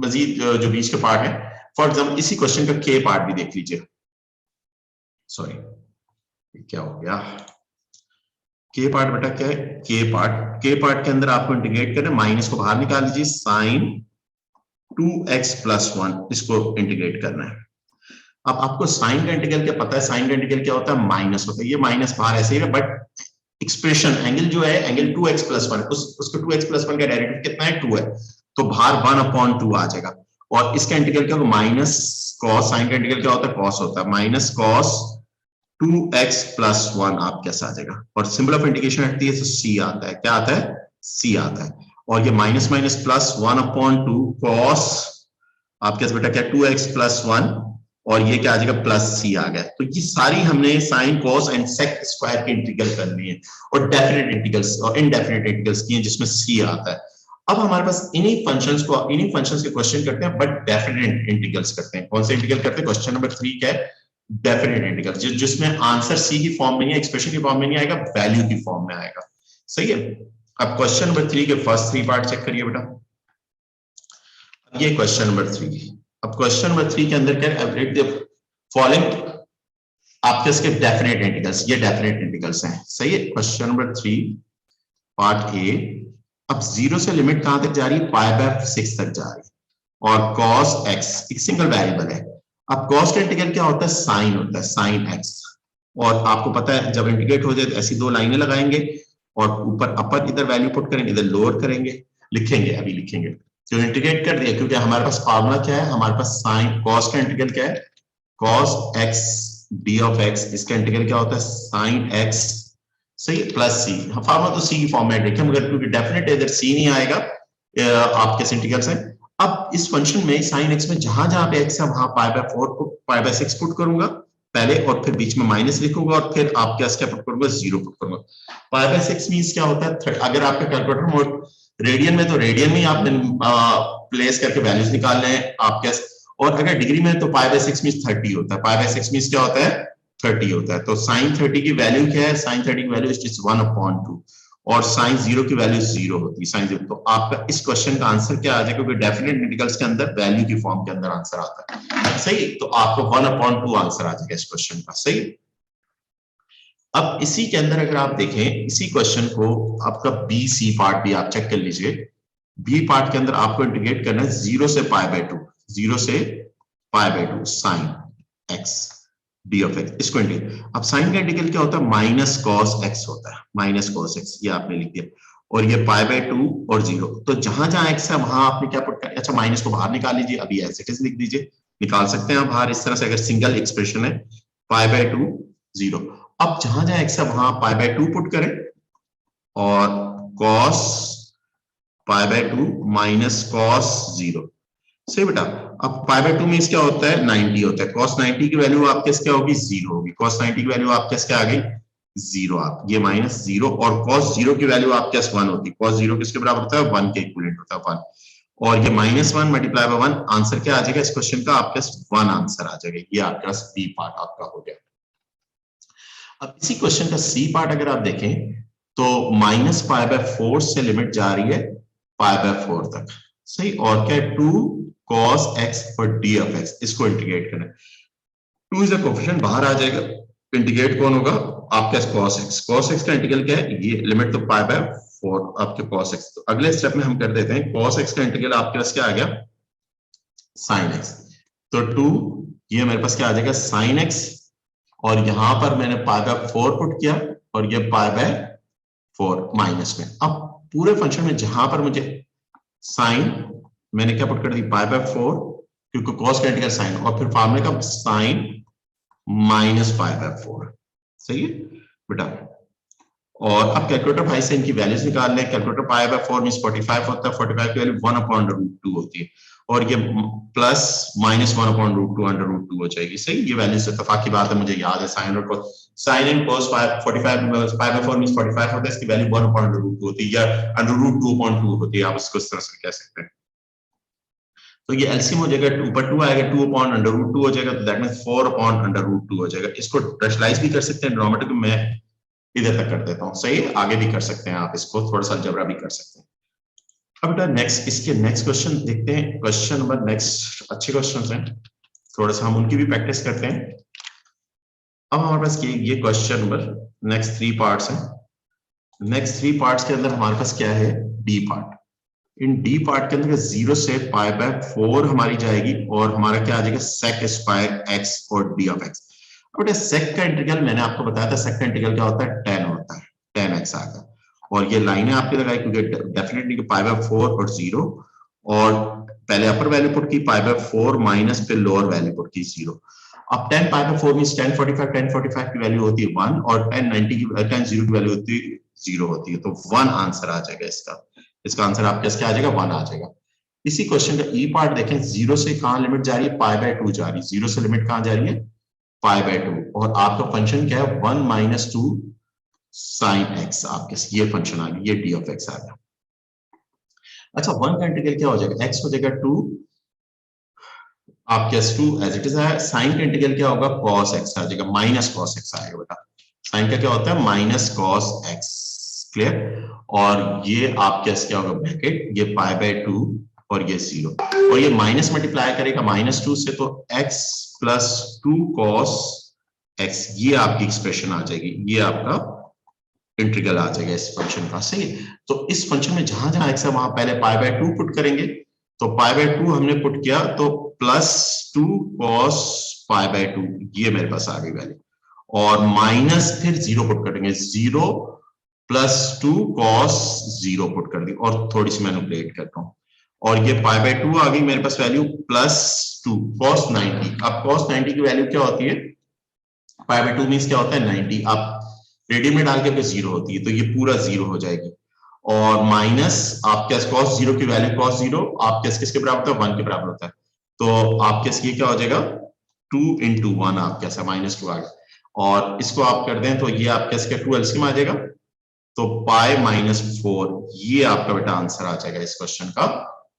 मजीद जो बीच के पार्ट है, फॉर एग्जाम्पल इसी क्वेश्चन का के पार्ट भी देख लीजिए। सॉरी, क्या हो गया, के पार्ट बेटा क्या है, के पार्ट के अंदर आपको इंटीग्रेट करना है, माइनस को बाहर निकाल लीजिए, साइन 2x प्लस 1, इसको इंटीग्रेट करना है। अब आपको साइन का इंटीग्रल क्या पता है, साइन का इंटीग्रल क्या होता है, माइनस होता है, ये माइनस बाहर ऐसे ही है, बट एक्सप्रेशन एंगल जो है, एंगल 2x प्लस 1, उसको 2x प्लस 1 का डेरिवेटिव कितना है, 2 है, तो बाहर 1/2 आ जाएगा, और इसका इंटीग्रल क्या होगा, माइनस कॉस, साइन का इंटीग्रल क्या होता है, कॉस होता है, माइनस कॉस 2x प्लस 1 आप कैसा आ जाएगा, और सिंबल ऑफ इंटीग्रेशन हटती है तो c आता है, क्या आता है, c आता है, और ये माइनस माइनस प्लस 1/2 कॉस, आप कैसे बेटा क्या, 2x प्लस 1, और ये क्या आ जाएगा, प्लस c आ गया। तो ये सारी हमने sine cos and sec square के इंटीग्रल कर लिए, और डेफिनेट इंटीग्रल्स और इनडेफिनेट इंटीग्रल्स किए जिसमें c आता है। अब हमारे पास इन्हीं फंक्शंस के क्वेश्चन करते हैं, बट डेफिनेट इंटीग्रल्स करते हैं। कौन से इंटीग्रल करते हैं, क्वेश्चन नंबर 3 क्या है, डेफिनेट इंटीग्रल, जिसमें आंसर सी की फॉर्म में नहीं, एक्सप्रेशन की फॉर्म में नहीं आएगा, वैल्यू की फॉर्म में आएगा। सही है। अब क्वेश्चन नंबर 3 के फर्स्ट 3 पार्ट चेक करिए बेटा, ये क्वेश्चन नंबर 3। अब क्वेश्चन नंबर 3 के अंदर क्या है, फॉलोइंग आपके इसके डेफिनेट इंटीग्रल्स, ये डेफिनेट इंटीग्रल्स हैं। सही है। Question number 3 part A. अब 0 से लिमिट कहां तक जा रही है, π/6 तक जा रही है, और cos x एक सिंगल वेरिएबल है। अब cos का इंटीग्रल क्या होता है, साइन होता है, साइन x, और आपको पता है जब इंटीग्रेट हो जाए तो ऐसी 2 लाइनें लगाएंगे, और ऊपर अपर इधर वैल्यू पुट करेंगे, इधर लोअर करेंगे, लिखेंगे, अभी लिखेंगे। तो इंटीग्रेट कर दिया, क्योंकि हमारे पास फार्मूला क्या है, हमारे पास साइन कॉस का इंटीग्रल क्या है, cos x D of x, इसका इंटीग्रल क्या होता है, साइन एक्स, सही, प्लस सी। फार्मूला तो सी की फॉर्म में लिखे, मगर क्योंकि डेफिनेट इधर सी नहीं आएगा आपके इंटीग्रल से। अब इस फंक्शन में साइन एक्स में जहां जहां पे एक्स है वहां पाई बाय 4 पाई बाय 6 पुट करूंगा पहले, और फिर बीच में माइनस लिखूंगा, और फिर आपके क्या पुट करूंगा, 0 पुट करूंगा। पाई बाय 6 मींस क्या होता है, अगर आपका कैलकुलेटर मोड रेडियन में, तो रेडियन में आपने प्लेस करके वैल्यूज निकालने हैं आपके, और अगर डिग्री में तो पाई बाय 6 मींस 30 होता है। पाई बाय 6 मींस क्या होता है, 30 होता है। तो साइन 30 की वैल्यू क्या है, साइन 30 की वैल्यू इज 1/2, और साइन 0 की वैल्यू 0 होती है, साइन 0। तो आपका इस क्वेश्चन का आंसर क्या आ जाएगा, क्योंकि डेफिनेट इंटीग्रल्स के अंदर वैल्यू की फॉर्म के अंदर आंसर आता है, सही। तो आपको 1/2 आंसर आ जाएगा इस क्वेश्चन का, सही। अब इसी के अंदर अगर आप देखें इसी क्वेश्चन को, आपका बी सी पार्ट भी आप चेक कर लीजिए। बी पार्ट के अंदर आपको इंटीग्रेट करना है 0 से पाई बाय 2, 0 से pi bye 2 sine x D of x, इसको इंटीग्रेट। अब साइन का इंटीग्रल क्या होता है, माइनस कॉस एक्स होता है, माइनस कॉस एक्स, ये आपने लिख दिया, और ये पाई बाय 2 और 0। तो जहां जहां एक्स है वहां आपने क्या पुट किया, अच्छा माइनस को बाहर निकाल लीजिए, अभी ऐसे कैसे लिख दीजिए, निकाल सकते हैं आप बाहर इस तरह से, अगर सिंगल एक्सप्रेशन है, पाई बाय 2 0। अब जहां जहां एक्स है वहां पाई बाय 2 पुट करें, और cos pi by 2 minus cos 0, सही बेटा। अब पाई बाय 2 में क्या होता है, 90 होता है, cos 90 की वैल्यू आपके क्या होगी, 0 होगी। cos 90 की वैल्यू आपके क्या आ गई, 0। आप ये माइनस 0, और cos 0 की वैल्यू आपके 1 होती है। cos 0 किसके बराबर होता है, 1 के इक्विवेलेंट होता है, 1। और ये -1 मल्टीप्लाई बाय 1, आंसर क्या आ जाएगा इस क्वेश्चन का, आपके 1 आंसर आ जाएगा। ये आपका बी पार्ट आपका हो गया। अब इसी क्वेश्चन का सी पार्ट अगर आप देखें, तो माइनस पाई बाय 4 से लिमिट जा रही है पाई बाय 4 तक, सही। और क्या है, 2 cos x और d ऑफ x, इसको इंटीग्रेट करना है। 2 इज अ कोफिशिएंट, बाहर आ जाएगा, इंटीग्रेट कौन होगा, आपका cos x। cos x का इंटीग्रल क्या है, ये लिमिट तो पाई बाय 4 आपके cos x। तो अगले स्टेप में हम कर देते हैं, cos x का इंटीग्रल आपके पास क्या आ गया, sin x। तो 2, ये मेरे पास क्या आ जाएगा, sin x, और यहां पर मैंने पाई बाय 4 पुट किया, और ये पाई बाय 4 माइनस में। अब पूरे फंक्शन में जहां पर मुझे साइन, मैंने क्या पुट कर दी, पाई बाय 4, क्योंकि cos का इंटीग्रल साइन, और फिर फॉर्मूले का साइन माइनस पाई बाय 4, सही है बेटा। और अब कैलकुलेटर भाई से इनकी वैल्यूज निकाल लें। कैलकुलेटर पाई बाय 4 मींस 45 होता है, 45 की वैल्यू 1/√2 होती है, और ये प्लस माइनस 1/√2 √2 हो जाएगी, सही। ये वैल्यूज इत्तेफाक की बात है, मुझे याद है, साइन और cos, sine and cos 45 pi by 4 means 45 होता है, इसकी वैल्यू 1/√2 होती है, या √2/2 होती है, आप इसको इस तरह से कह सकते हैं। तो ये एलसीएम हो जाएगा, ऊपर 2 आएगा, 2/√2 हो जाएगा, तो दैट मींस 4/√2 हो जाएगा। इसको रेशनलाइज भी कर सकते हैं, डिनोमिनेटर को मैं इधर तक कर देता हूं, सही है। आगे भी कर सकते हैं आप इसको, थोड़ा सा अलजेब्रा भी कर सकते हैं। अब बेटा नेक्स्ट, इसके नेक्स्ट क्वेश्चन देखते हैं। क्वेश्चन नंबर नेक्स्ट अच्छे क्वेश्चन हैं, थोड़ा सा हम उनकी भी प्रैक्टिस करते हैं। अब हमारे पास ये क्वेश्चन नंबर नेक्स्ट 3 पार्ट्स हैं। नेक्स्ट 3 पार्ट्स के अंदर हमारे पास क्या है, डी पार्ट। इन डी पार्ट के अंदर 0 से पाई बाय 4 हमारी जाएगी, और हमारा क्या आ जाएगा, सेक स्क्वायर एक्स और डी ऑफ एक्स। अब बेटा सेक का इंटीग्रल मैंने आपको बताया था, सेक का इंटीग्रल क्या होता है, 10 होता है, 10x आ गया। और ये लाइनें आपके लगाई, क्योंकि डेफिनेटली पाई बाय 4 और 0, और पहले अपर वैल्यू पुट की पाई बाय 4 माइनस, फिर लोअर वैल्यू पुट की 0। अब 10 पाई बाय 4 मींस 1045 की वैल्यू होती है 1, और 10 0 की वैल्यू होती है 0 होती है, तो 1 आंसर आ जाएगा इसका। इसका आंसर आपके क्या आ जाएगा, 1 आ जाएगा। इसी क्वेश्चन का ई पार्ट देखें, 0 से कहां लिमिट जा रही है, पाई बाय 2 जा रही है। 0 से लिमिट कहां जा रही है, पाई बाय 2, और आपका फंक्शन क्या है, 1 - 2 साइन एक्स, आपके ये फंक्शन आ गया, ये डी ऑफ एक्स आ गया। अच्छा 1 का इंटीग्रल क्या हो जाएगा, एक्स हो जाएगा 2, आपके 2 एज इट इज है। साइन का इंटीग्रल क्या होगा, cos x आ जाएगा, माइनस cos x आएगा बेटा। साइन का क्या होता है, माइनस cos x, क्लियर। और ये आपके क्या होगा, ब्रैकेट, ये पाई बाय 2 और ये 0, और ये माइनस मल्टीप्लाई करेगा -2 से, तो x + 2 cos x, ये आपकी एक्सप्रेशन आ जाएगी, ये आपका इंटीग्रल आ जाएगा इस फंक्शन का, सही। तो इस फंक्शन में जहां जहां x है वहां पहले पाई बाय 2 पुट करेंगे, तो पाई बाय 2 हमने पुट किया, तो +2 cos पाई बाय 2, ये मेरे पास आ गई वैल्यू, और माइनस फिर 0 पुट करेंगे, 0 +2 cos 0 पुट कर दी और थोड़ी सी मैनिपुलेट करता हूँ और ये π/2 आ गई मेरे पास वैल्यू +2 cos 90। अब cos 90 की वैल्यू क्या होती है? π/2 मींस क्या होता है? 90। आप रेडियन में डाल के 0 होती है तो ये पूरा 0 हो जाएगी और माइनस आपके cos 0 की वैल्यू cos 0 आपके किसके बराबर होता है? 1 के बराबर होता है। तो आपके ये क्या हो जाएगा? 2 × 1 आपके -2 आ गया और इसको आप कर दें तो ये आपके 2 एलसीएम आ जाएगा तो π-4 ये आपका बेटा आंसर आ जाएगा इस क्वेश्चन का।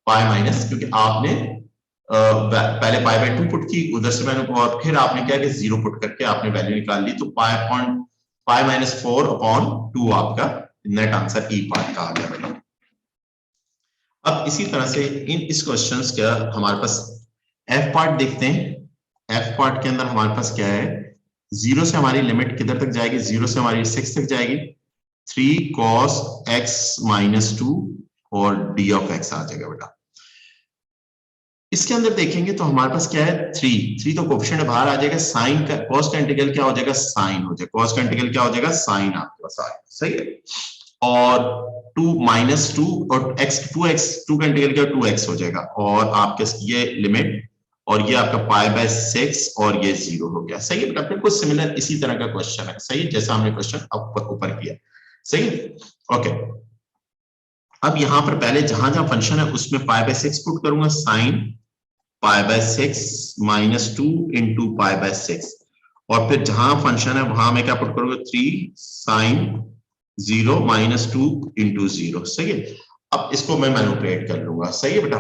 π- क्योंकि आपने पहले π/2 पुट की, उधर से मैंने और फिर आपने क्या कि 0 पुट करके आपने वैल्यू निकाल ली तो π-4/2 आपका नेट आंसर ई पार्ट का आ गया बेटा। अब इसी तरह से इस क्वेश्चंस का हमारे पास एफ पार्ट देखते हैं। एफ पार्ट के अंदर हमारे पास क्या है? 0 से हमारी लिमिट किधर तक जाएगी? 0 से हमारी 6 तक जाएगी। 3 cos x - 2 और d of x आ जाएगा बेटा। इसके अंदर देखेंगे तो हमारे पास क्या है? 3 तो कोएफिशिएंट बाहर आ जाएगा। साइन का cos का इंटीग्रल क्या हो जाएगा? साइन हो जाएगा। cos का इंटीग्रल क्या हो जाएगा? साइन आपके पास आ जाएगा। सही है। और 2 - 2 और2 का इंटीग्रल क्या? 2x हो जाएगा और आपके ये लिमिट और ये आपका π/6 और ये 0 हो गया। सही है बेटा। बिल्कुल सिमिलर इसी तरह का क्वेश्चन है। सही है, जैसा हमने क्वेश्चन ऊपर किया। सही है। ओके, अब यहां पर पहले जहां जहां फंक्शन है उसमें π/6 पुट करूंगा। साइन π/6 - 2 × π/6 और फिर जहां फंक्शन है वहां मैं क्या पुट करूंगा? 3 sin 0 - 2 × 0। सही है। अब इसको मैं मैनिपुलेट कर लूंगा। सही है बेटा।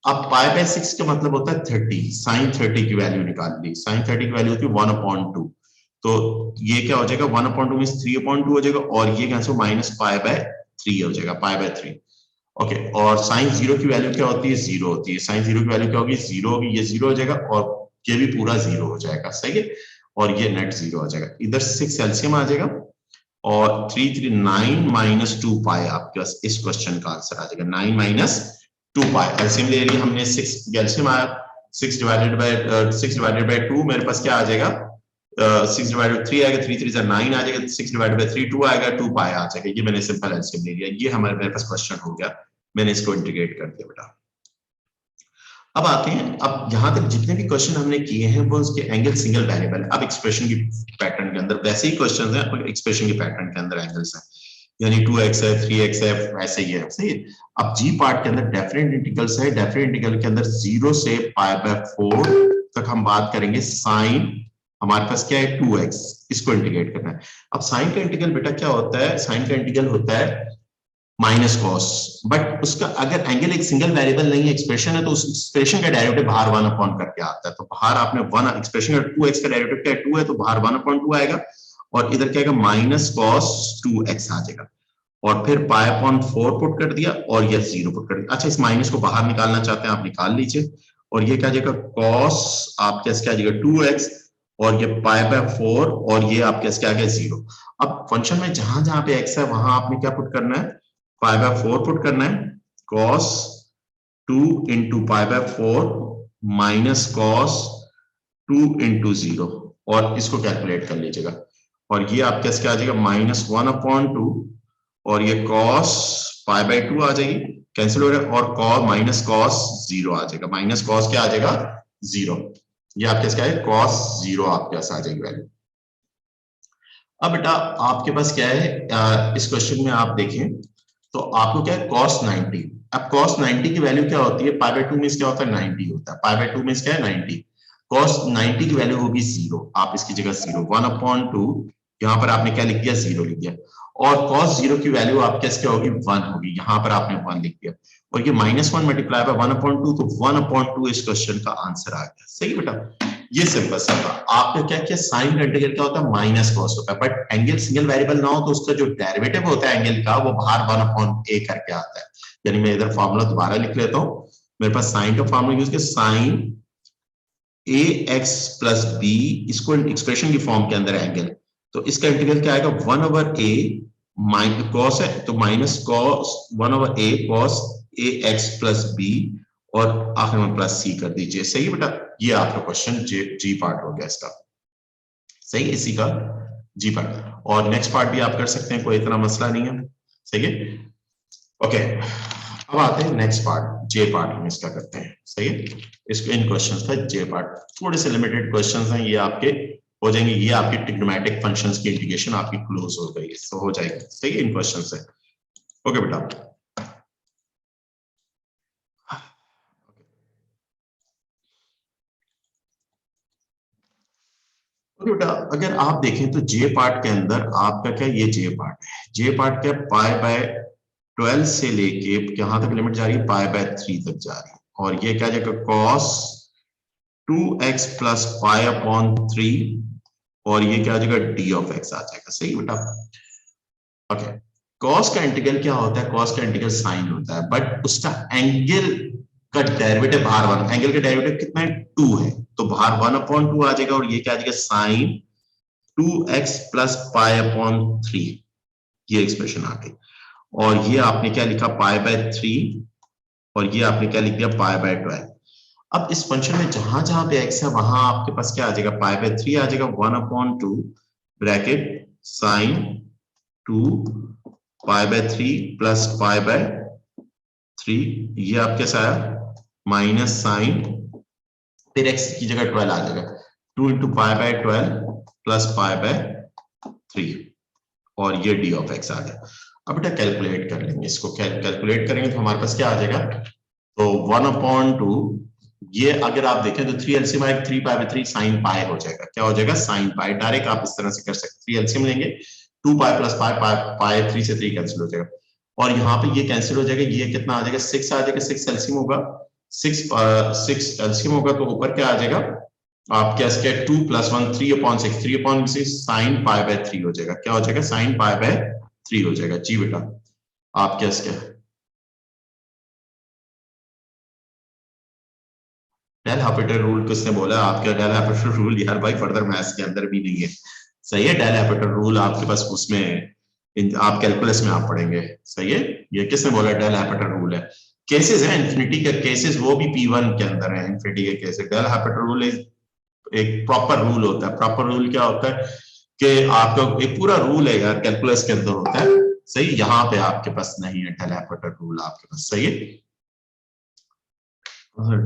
अब π/6 का मतलब होता है 30। sin 30 की वैल्यू निकाल ली। sin 30 की वैल्यू होती है 1/2 तो ये क्या हो जाएगा? 1/2 मींस 3/2 हो जाएगा और ये कैंसिल -π/3 हो जाएगा। π/3 ओके। और साइन 0 की वैल्यू क्या होती है? 0 होती है। साइन 0 की वैल्यू क्या होगी? 0 होगी। ये 0 हो जाएगा और ये भी पूरा 0 हो जाएगा। सही है। और ये नेट 0 हो जाएगा। इधर 6 एलसीएम आ जाएगा और 3 - 2 पाई आपके पास इस क्वेश्चन का आंसर आ जाएगा। 9 - 2 पाई एलसीएम ले लिया हमने। 6 एलसीएम आया। 6 डिवाइडेड बाय 2 मेरे पास क्या आ जाएगा? 6 डिवाइडेड 3 आएगा। 3 3 9 आ जाएगा। 6 डिवाइडेड बाय 3 2 आएगा। 2 पाई आ जाएगा। ये मैंने सिंपल एलसीएम ले लिया। ये हमारे मेरे पास क्वेश्चन हो गया। मैंने इसको इंटीग्रेट कर दिया बेटा। अब आते हैं, अब यहां तक जितने भी क्वेश्चन हमने किए हैं वो उसके एंगल सिंगल वेरिएबल है। अब एक्सप्रेशन की पैटर्न के अंदर वैसे ही क्वेश्चन है, एक्सप्रेशन की पैटर्न के अंदर एंगल्स हैं, यानी 2x है 3x है ऐसे ही है। सही है। अब जी पार्ट के अंदर डेफिनेट इंटीग्रल्स है। डेफिनेट इंटीग्रल के अंदर 0 से π/4 तक हम बात करेंगे। साइन हमारे पास क्या है? 2x, इसको इंटीग्रेट करना है। अब साइन का इंटीग्रल बेटा क्या होता है? साइन का इंटीग्रल होता है माइनस कॉस, बट उसका अगर एंगल एक सिंगल वेरिएबल नहीं है, एक्सप्रेशन है, तो उस एक्सप्रेशन का डेरिवेटिव बाहर 1 करके आता है। तो बाहर आपने 1 एक्सप्रेशन का 2x का डेरिवेटिव क्या है? 2 है तो बाहर 1/2 आएगा और इधर क्या आएगा? -cos 2x आ जाएगा और फिर π/4 पुट कर दिया और ये 0 पुट कर दिया। अच्छा, इस माइनस को बाहर निकालना चाहते हैं आप निकाल लीजिए और ये क्या आ जाएगा? cos आपके क्या आ जाएगा? 2x और ये π/4 और ये आपके क्या आ गया? 0। अब फंक्शन में जहां जहां पे x है वहां आपने क्या पुट करना है? π/4 पुट करना है। cos 2 × π/4 माइनस cos 2 × 0 और इसको कैलकुलेट कर लीजिएगा और ये आपके क्या आ जाएगा? -1/2 और ये cos π/2 आ जाएगी, कैंसिल हो रहा है और cos 0 आ जाएगा। माइनस cos क्या आ जाएगा? 0। ये आपके क्या है? cos 0 आपके पास आ जाएगी वैल्यू। अब बेटा आपके पास क्या है? इस क्वेश्चन में आप देखें तो आपको क्या है? cos 90। अब cos 90 की वैल्यू क्या होती है? π/2 मींस क्या होता है? 90 होता है। π/2 मींस क्या है? 90। cos 90 की वैल्यू होगी 0। आप इसकी जगह 0 1/2 यहां पर आपने क्या लिख दिया? 0 लिख दिया और cos 0 की वैल्यू आपके क्या होगी? 1 होगी। यहां पर आपने 1 लिख दिया और ये -1 मल्टीप्लाई बाय 1/2 तो 1/2 इस क्वेश्चन का आंसर आ गया। सही बेटा। ये सिंपल सा था। आपने क्या किया? साइन का इंटीग्रल क्या होता है? माइनस कॉस होता है, बट एंगल सिंगल वेरिएबल ना हो तो उसका जो डेरिवेटिव होता है एंगल का वो बाहर 1/a करके आता है। यानी मैं इधर फॉर्मूला दोबारा लिख लेता हूं। मेरे पास साइन का फॉर्मूला यूज किया, साइन ax + b, इसको एक्सप्रेशन की फॉर्म के अंदर एंगल, तो इसका इंटीग्रल क्या आएगा? 1/a माइनस कॉस है तो minus cos 1/a cos ax + b और आखिर में प्लस सी कर दीजिए। सही है बेटा। ये आपका क्वेश्चन जी पार्ट हो गया इसका। सही, इसी का जी पार्ट, और नेक्स्ट पार्ट भी आप कर सकते हैं, कोई इतना मसला नहीं है, सही है। ओके, अब आते हैं नेक्स्ट पार्ट, जे पार्ट हम इसका करते हैं, सही है। इसको इन क्वेश्चंस का जे पार्ट, थोड़े से लिमिटेड क्वेश्चंस हैं, ये आपके हो जाएंगे, ये आपकी ट्रिग्नोमेट्रिक फंक्शंस की इंटीग्रेशन आपकी क्लोज हो गई, तो हो जाएगी, सही है, इन क्वेश्चन से। ओके बेटा, ओके बेटा, अगर आप देखें तो जे पार्ट के अंदर आपका क्या, ये जे पार्ट है, जे पार्ट क्या, पाई बाय 12 से लेके कहां तक लिमिट जा रही है, पाई बाय 3 तक जा रही है, और ये क्या जाएगा, cos 2x plus pi upon 3, और ये क्या आ जाएगा, डी ऑफ एक्स आ जाएगा, सही बेटा। ओके, कॉस का इंटीग्रल क्या होता है, कॉस का इंटीग्रल साइन होता है, बट उसका एंगल का डेरिवेटिव बाहर 1, एंगल का डेरिवेटिव कितना है, 2 है, तो बाहर 1/2 आ जाएगा, और ये क्या आ जाएगा, sign 2x plus pi upon 3, ये एक्सप्रेशन आ गई। और ये आपने क्या लिखा, पाई बाय 3, और ये आपने क्या लिख दिया, पाई बाय 12। अब इस फंक्शन में जहां जहां पे x है वहां आपके पास क्या आ जाएगा, पाई बाय 3 आ जाएगा, 1/2 bracket sine 2 pi by 3 plus pi by 3, ये आपके कैसा आया, माइनस साइन, फिर x की जगह 12 आ जाएगा, 2 into pi by 12 plus pi by 3, और ये डी ऑफ एक्स आ गया। अब बेटा कैलकुलेट कर लेंगे इसको, कैलकुलेट करेंगे तो हमारे पास क्या आ जाएगा, तो 1/2, ये अगर आप देखें तो 3 एलसीएम आएगा, 3 पाई बाय 3 साइन पाई हो जाएगा, क्या हो जाएगा, साइन पाई, डायरेक्ट आप इस तरह से कर सकते हैं, 3 एलसीएम लेंगे, 2 पाई प्लस पाई, पाई 3 से 3 कैंसिल हो जाएगा, और यहाँ पे ये कैंसिल हो जाएगा, ये कितना आ जाएगा, 6 आ जाएगा, 6 एलसीएम होगा, 6 एलसीएम होगा, तो ऊपर क्या आ जाएगा, आप क्या इसके 2 + 1 3/6, 3/6 साइन पाई बाय 3 हो जाएगा, क्या हो जाएगा, साइन पाई बाय 3 हो जाएगा। जी बेटा, आप क्या इसके डेल हापिटल रूल किसने बोला, आपका डेल हापिटल रूल यार भाई फर्दर मैथ्स के अंदर भी नहीं है, सही है, डेल हापिटल रूल आपके पास उसमें आप कैलकुलस में आप पढ़ेंगे, सही है, ये किसने बोला डेल हापिटल रूल है, केसेस है इन्फिनिटी के केसेस, वो भी P1 के अंदर है इन्फिनिटी के केसेस, डेल हापिटल रूल एक प्रॉपर रूल होता है, प्रॉपर रूल क्या होता है कि आपका एक पूरा रूल है यार, कैलकुलस के अंदर होता है, सही, यहाँ पे आपके पास नहीं है डेल हापिटल रूल आपके पास, सही है।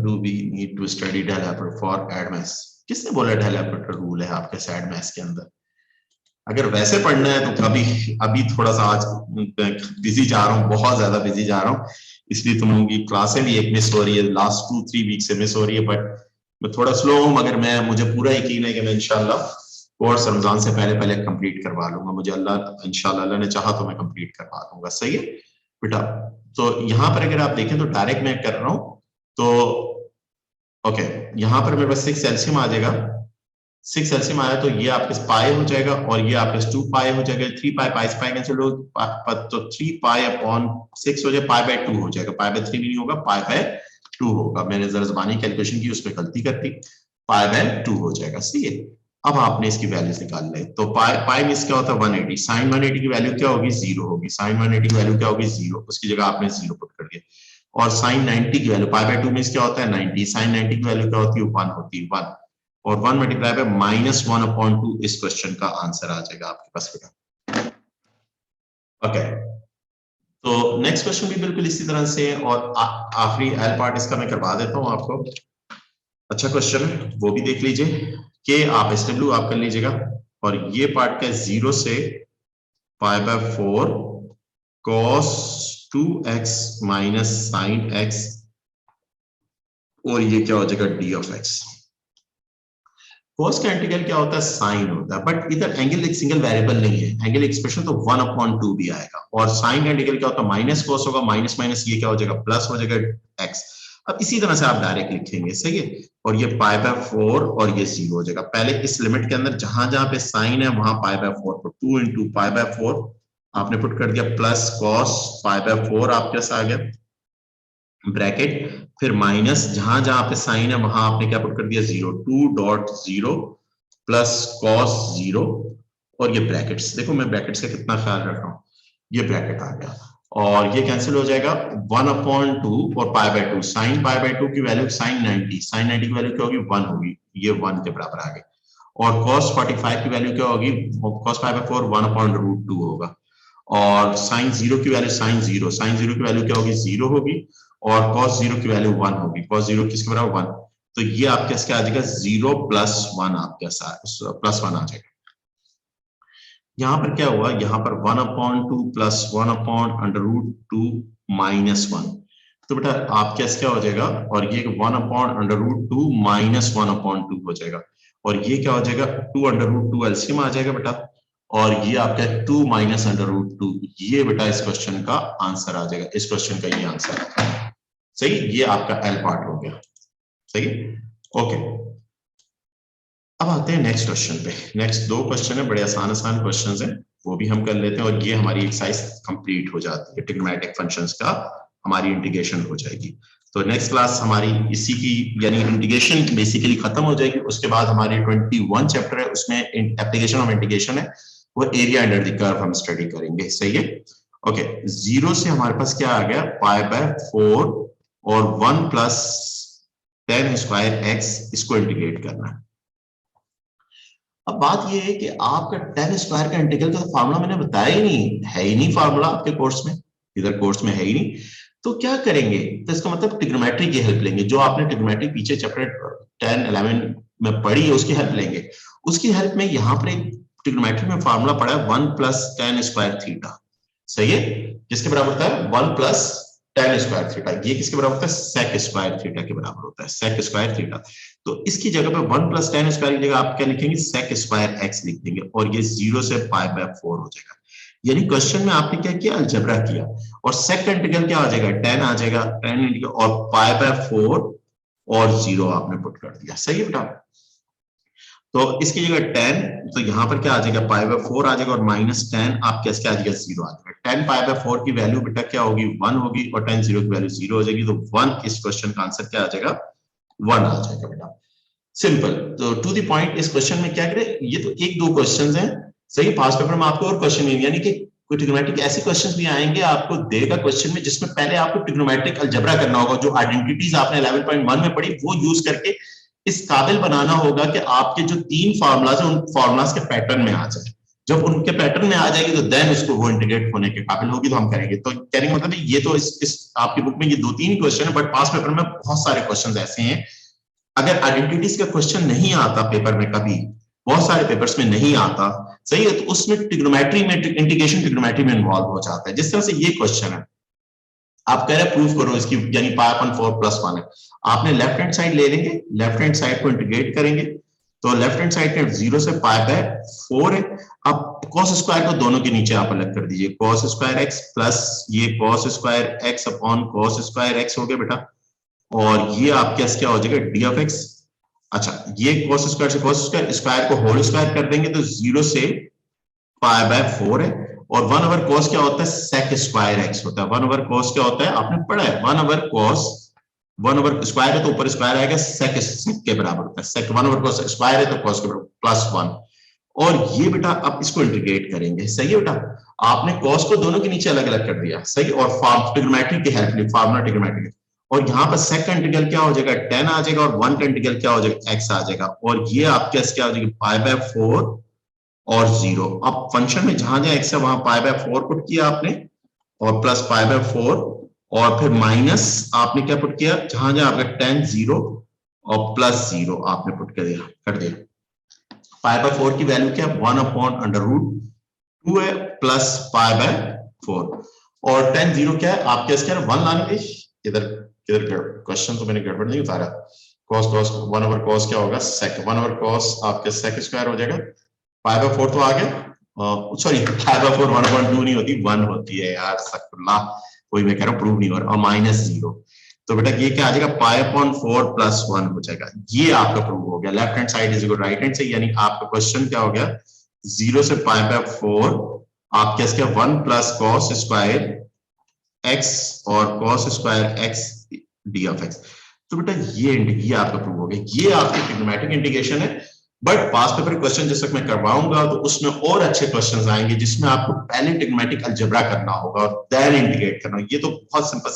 Do we need to study Del Hapital for ADMAS? किसने बोला Del Hapital रूल है आपके ADMAS के अंदर, अगर वैसे पढ़ना है तो कभी, अभी थोड़ा सा आज बिजी जा रहा हूँ, बहुत ज्यादा बिजी जा रहा हूँ, इसलिए तुम लोगों की क्लासें भी एक मिस हो रही है, लास्ट 2-3 वीक से मिस हो रही है, बट मैं थोड़ा स्लो हूँ, मगर मैं, मुझे पूरा यकीन है कि मैं इंशाल्लाह कोर्स रमजान से पहले पहले कंप्लीट करवा लूंगा, मुझे अल्लाह इंशाल्लाह, अल्लाह ने चाहा तो मैं कंप्लीट करवा दूंगा, सही है बेटा। तो यहाँ पर अगर आप देखें तो डायरेक्ट मैं कर रहा हूँ, तो ओके, यहाँ पर मेरे पास 6 एलसीएम आ जाएगा, 6 एलसीएम आया तो ये आपके पाई हो जाएगा, और ये आपके 2 पाई हो जाएगा, 3 पाई, पाई से पाई कैंसिल हो, तो 3 पाई अपॉन 6 हो जाए, पाई बाय 2 हो जाएगा, पाई बाय 3 नहीं होगा, पाई बाय 2 होगा, मैंने जरा जबानी कैलकुलेशन की उसमें गलती कर दी, पाई बाय 2 हो जाएगा, सही है। अब आपने इसकी वैल्यूज निकाल ले, तो पाई पाई में क्या होता है 180, साइन 180 की वैल्यू क्या होगी, 0 होगी, साइन 180 की वैल्यू क्या होगी, 0, उसकी जगह आपने 0 पुट कर दिया, और साइन 90 की वैल्यू पाई बाय 2 में क्या होता है 90, साइन 90 की वैल्यू क्या होती है 1 होती है 1, और 1 मल्टीप्लाई बाय -1/2, इस क्वेश्चन का आंसर आ जाएगा आपके पास बेटा। ओके, तो नेक्स्ट क्वेश्चन भी बिल्कुल इसी तरह से है, और आखिरी एल पार्ट इसका मैं करवा देता हूं आपको, अच्छा क्वेश्चन है, वो भी देख लीजिए कि आप SW आप कर लीजिएगा, और ये पार्ट का 0 से pi by 4 cos 2x minus sine x, और ये क्या हो जाएगा डी ऑफ एक्स। cos का इंटीग्रल क्या होता है, साइन होता है, बट इधर एंगल एक सिंगल वेरिएबल नहीं है, एंगल एक्सप्रेशन तो 1/2 भी आएगा, और साइन का इंटीग्रल क्या होता है, माइनस cos होगा, माइनस माइनस ये क्या हो जाएगा, प्लस हो जाएगा x। अब इसी तरह से आप डायरेक्ट लिखेंगे, सही है, और ये पाई बाय 4 और ये 0 हो जाएगा, पहले इस लिमिट के अंदर जहां जहां पे साइन है वहां पाई बाय 4, तो 2 इंटू पाई बाय 4 आपने पुट कर दिया, प्लस cos पाई बाय 4 आपके पास आ गया, ब्रैकेट, फिर माइनस जहां जहां पे साइन है वहां आपने क्या पुट कर दिया 0, 2.0 प्लस cos 0, और ये ब्रैकेट्स, देखो मैं ब्रैकेट्स का कितना ख्याल रख रहा हूँ, ये ब्रैकेट आ गया, और ये कैंसिल हो जाएगा 1/2 और pi by 2, sine pi by 2 की वैल्यू साइन 90, साइन 90 की वैल्यू क्या होगी 1 होगी, ये 1 के बराबर आ गई, और cos 45 की वैल्यू क्या होगी, cos 5/4 1/√2 होगा, और sin 0 की वैल्यू sin 0 की वैल्यू क्या होगी, 0 होगी, और cos 0 की वैल्यू 1 होगी, cos 0 किसके बराबर 1, तो ये आपके क्या आ जाएगा 0 + 1 आपके +1 आ जाएगा। यहां पर क्या हुआ, यहाँ पर 1/2 + 1/√2 -1, तो बेटा आप क्या हो जाएगा, और ये 1/√2 - 1/2 हो जाएगा, और ये क्या हो जाएगा 2/√2 एलसीएम आ जाएगा बेटा, और ये आपका 2 - √2, ये बेटा इस क्वेश्चन का आंसर आ जाएगा, इस क्वेश्चन का ये आंसर है। सही, ये आपका एल पार्ट हो गया। सही, ओके। अब आते हैं नेक्स्ट क्वेश्चन पे। नेक्स्ट 2 क्वेश्चन है, बड़े आसान क्वेश्चन है, वो भी हम कर लेते हैं, और ये हमारी एक्सरसाइज कंप्लीट हो जाती है, ट्रिग्नोमेट्रिक फंक्शंस का हमारी इंटीग्रेशन हो जाएगी। तो नेक्स्ट क्लास हमारी इसी की यानी इंटीग्रेशन बेसिकली खत्म हो जाएगी। उसके बाद हमारी 21 चैप्टर है, उसमें एप्लीकेशन ऑफ इंटीग्रेशन है, वो एरिया अंडर द कर्व हम स्टडी करेंगे। सही है, ओके। 0 से हमारे पास क्या आ गया, π/4 और 1 + tan² x, इसको इंटीग्रेट करना है। अब बात ये है कि आपका tan² का इंटीग्रल का तो फार्मूला मैंने बताया ही नहीं है, ही नहीं फार्मूला आपके कोर्स में, इधर कोर्स में है ही नहीं, तो क्या करेंगे, तो इसका मतलब ट्रिग्नोमेट्री की हेल्प लेंगे, जो आपने ट्रिग्नोमेट्री पीछे चैप्टर 10, 11 में पढ़ी है उसकी हेल्प लेंगे। उसकी हेल्प में यहाँ पर एक ट्रिग्नोमेट्री में फार्मूला पड़ा है 1 + tan²θ, सही है, जिसके बराबर होता है 1 + tan²θ, ये किसके बराबर होता है, sec² के बराबर होता है, sec²θ। तो इसकी जगह पे 1 + tan² की जगह आप क्या लिखेंगे, sec² x लिख देंगे, और ये 0 से π/4 हो जाएगा। यानी क्वेश्चन में आपने क्या किया, अलजेब्रा किया, और सेक का इंटीग्रल क्या आ जाएगा, tan आ जाएगा, tan इंटीग्रल, और π/4 और 0 आपने पुट कर दिया। सही है बेटा, तो इसकी जगह tan, तो यहां पर क्या आ जाएगा, π/4 आ जाएगा, और -tan आप क्या आ जाएगा, 0 आ जाएगा। tan π/4 की वैल्यू बेटा क्या होगी, 1 होगी, और tan 0 की वैल्यू 0 हो जाएगी, तो 1 इस क्वेश्चन का आंसर क्या आ जाएगा, 1 आ जाएगा बेटा। सिंपल, तो टू द पॉइंट इस क्वेश्चन में क्या करें, ये तो 1-2 क्वेश्चंस हैं। सही, पास पेपर में आपको और क्वेश्चन नहीं, यानी कि कोई ट्रिग्नोमेट्रिक ऐसे क्वेश्चंस भी आएंगे आपको देगा क्वेश्चन में, जिसमें पहले आपको ट्रिग्नोमेट्रिक अलजेब्रा करना होगा, जो आइडेंटिटीज आपने 11.1 में पढ़ी वो यूज करके इस काबिल बनाना होगा कि आपके जो 3 फार्मूलाज हैं उन फार्मूलाज के पैटर्न में आ जाए। जब उनके पैटर्न में आ जाएगी तो देन उसको वो इंटीग्रेट होने के काबिल होगी, तो हम करेंगे। तो कहने का मतलब ये तो इस आपकी बुक में ये 2-3 क्वेश्चन है, बट पास पेपर में बहुत सारे क्वेश्चन ऐसे हैं। अगर आइडेंटिटीज का क्वेश्चन नहीं आता पेपर में, कभी बहुत सारे पेपर्स में नहीं आता, सही है, तो उसमें ट्रिग्नोमेट्री में इंटीग्रेशन ट्रिग्नोमेट्री में इन्वॉल्व हो जाता है। जिस तरह से ये क्वेश्चन है, आप कह रहे प्रूफ करो इसकी, यानी π/4 + 1 है, आपने लेफ्ट हैंड साइड ले लेंगे, लेफ्ट हैंड साइड को इंटीग्रेट करेंगे, तो लेफ्ट हैंड साइड के 0 से π/4 है। अब cos² को दोनों के नीचे आप अलग कर दीजिए, cos² x प्लस ये cos² x upon cos² x हो गया बेटा, और ये आपके क्या हो जाएगा, d(x). अच्छा, ये cos² से cos² स्क्वायर को होल स्क्वायर कर देंगे, तो 0 से π/4 है, और 1/cos क्या होता है, sec² x होता है। 1/cos क्या होता है, आपने पढ़ा है, 1/cos, 1/स्क्वायर है तो ऊपर स्क्वायर आएगा, sec के बराबर होता है, sec 1/cos स्क्वायर है तो cos के बराबर +1, और ये बेटा अब इसको इंटीग्रेट करेंगे। सही है बेटा, आपने cos को दोनों के नीचे अलग अलग कर दिया, सही, और ट्रिग्नोमेट्री की हेल्प ली, फार्मूला ट्रिग्नोमेट्री, और यहाँ पर sec का इंटीग्रल क्या हो जाएगा, tan आ जाएगा, और 1 का इंटीग्रल क्या हो जाएगा, x आ जाएगा, और ये आपके क्या हो जाएगी, π/4 और 0। अब फंक्शन में जहां जहां x है वहां π/4 पुट किया आपने, और प्लस π/4, और फिर माइनस आपने क्या पुट किया, जहां जहां आपका tan 0 और +0 आपने पुट कर दिया। π/4 की वैल्यू क्या, 1/√2 है, प्लस π/4, और tan 0 क्या है, आपके क्या है, 1 लाने, इधर क्वेश्चन तो मैंने गड़बड़ नहीं उतारा, cos 1/cos क्या होगा, sec 1/cos आपके sec² हो जाएगा, π/4 तो आ गया, सॉरी π/4 1/2 नहीं होती, 1 होती है यार, अस्तगफुरुल्लाह, कोई मैं कह रहा हूँ प्रूव नहीं हो रहा, और -0, तो बेटा ये क्या आ जाएगा, π/4 + 1 हो जाएगा, ये आपका प्रूव हो गया। Left hand side is equal right hand से, यानी आपका क्वेश्चन क्या हो गया, 0 से π/4 आप क्या 1 + cos² x और cos² x d(x). तो बेटा ये आपका प्रूव हो गया, ये आपकी ट्रिग्नोमेट्रिक इंटीग्रेशन है। बट पास पेपर क्वेश्चन जब तक मैं करवाऊंगा तो उसमें और अच्छे क्वेश्चंस आएंगे, जिसमें आपको पहले ट्रिग्नोमेट्रिक अलजेब्रा करना होगा और देन इंटीग्रेट करना, ये तो बहुत सिंपल